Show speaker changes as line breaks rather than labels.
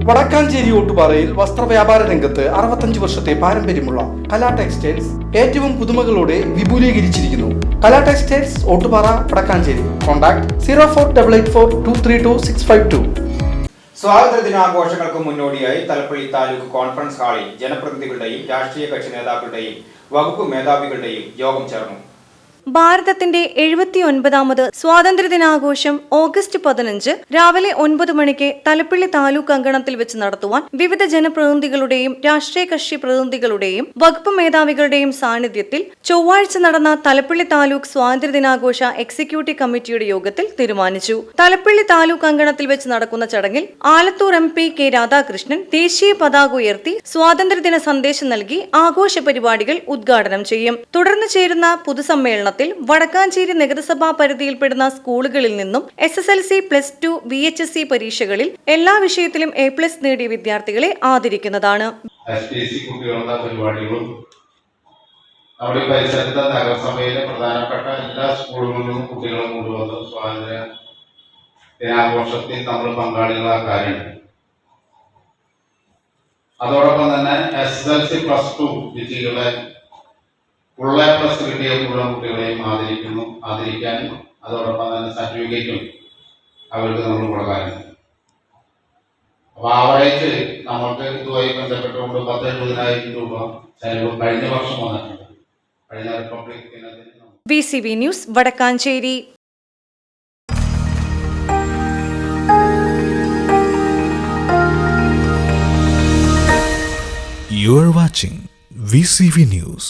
വടക്കാഞ്ചേരി ഓട്ടുപാറയിൽ വസ്ത്രവ്യാപാര രംഗത്ത് 65 വർഷത്തെ പാരമ്പര്യമുള്ള കലാ ടെക്സ്റ്റൈൽസ് ഏറ്റവും പുതുമകളോടെ വിപുലീകരിച്ചിരിക്കുന്നു. കലാ ടെക്സ്റ്റൈൽസ് ഓട്ടുപാറ വടക്കാഞ്ചേരി. കോൺടാക്ട് 04884232
സ്വാതന്ത്ര്യദിനാഘോഷങ്ങൾക്ക് മുന്നോടിയായി തലപ്പള്ളി താലൂക്ക് കോൺഫറൻസ് ഹാളിൽ ജനപ്രതിനിധികളുടെയും രാഷ്ട്രീയ കക്ഷി നേതാക്കളുടെയും വകുപ്പ് മേധാവികളുടെയും യോഗം ചേർന്നു.
ഭാരതത്തിന്റെ 79ാമത് സ്വാതന്ത്ര്യദിനാഘോഷം ഓഗസ്റ്റ് 15 രാവിലെ 9 മണിക്ക് തലപ്പള്ളി താലൂക്ക് അങ്കണത്തിൽ വെച്ച് നടത്തുവാൻ വിവിധ ജനപ്രതിനിധികളുടെയും രാഷ്ട്രീയ കക്ഷി പ്രതിനിധികളുടെയും വകുപ്പ് മേധാവികളുടെയും സാന്നിധ്യത്തിൽ ചൊവ്വാഴ്ച നടന്ന തലപ്പള്ളി താലൂക്ക് സ്വാതന്ത്ര്യദിനാഘോഷ എക്സിക്യൂട്ടീവ് കമ്മിറ്റിയുടെ യോഗത്തിൽ തീരുമാനിച്ചു. തലപ്പള്ളി താലൂക്ക് അങ്കണത്തിൽ വെച്ച് നടക്കുന്ന ചടങ്ങിൽ ആലത്തൂർ MP കെ രാധാകൃഷ്ണൻ ദേശീയ പതാക ഉയർത്തി സ്വാതന്ത്ര്യദിന സന്ദേശം നൽകി ആഘോഷ പരിപാടികൾ ഉദ്ഘാടനം ചെയ്യും. തുടർന്ന് ചേരുന്ന പൊതുസമ്മേളനത്തിൽ വടക്കാഞ്ചേരി നഗരസഭാ പരിധിയിൽപ്പെടുന്ന സ്കൂളുകളിൽ നിന്നും SSLC +2 VHSC പരീക്ഷകളിൽ എല്ലാ വിഷയത്തിലും A+ നേടിയ വിദ്യാർത്ഥികളെ ആദരിക്കുന്നതാണ്.
നമ്മുടെ പരിസരത്തെ നഗരസഭയിലെ പ്രധാനപ്പെട്ട എല്ലാ സ്കൂളുകളിലും കുട്ടികളെ കൊണ്ടുവന്ന് സ്വാതന്ത്ര്യ ദിനാഘോഷത്തിൽ നമ്മൾ പങ്കാളികളാക്കാറുണ്ട്. അതോടൊപ്പം തന്നെ SSLC +2 വിജയികളെ ഫുൾ A+ കിട്ടിയ മുഴുവൻ കുട്ടികളെയും ആദരിക്കാനും അതോടൊപ്പം തന്നെ സർട്ടിഫിക്കറ്റും അവർക്ക് നമ്മൾ കൊടുക്കാനുണ്ട്. അപ്പോൾ ആവറേജ് നമുക്ക് ഇതുമായി ബന്ധപ്പെട്ടുകൊണ്ട് 10,70,000 രൂപ ചെലവ് കഴിഞ്ഞ വർഷം വന്നിട്ടുണ്ട്. കഴിഞ്ഞ റിപ്പബ്ലിക് ദിനത്തിന്
VCV news Vadakkanchery.
You are watching VCV News.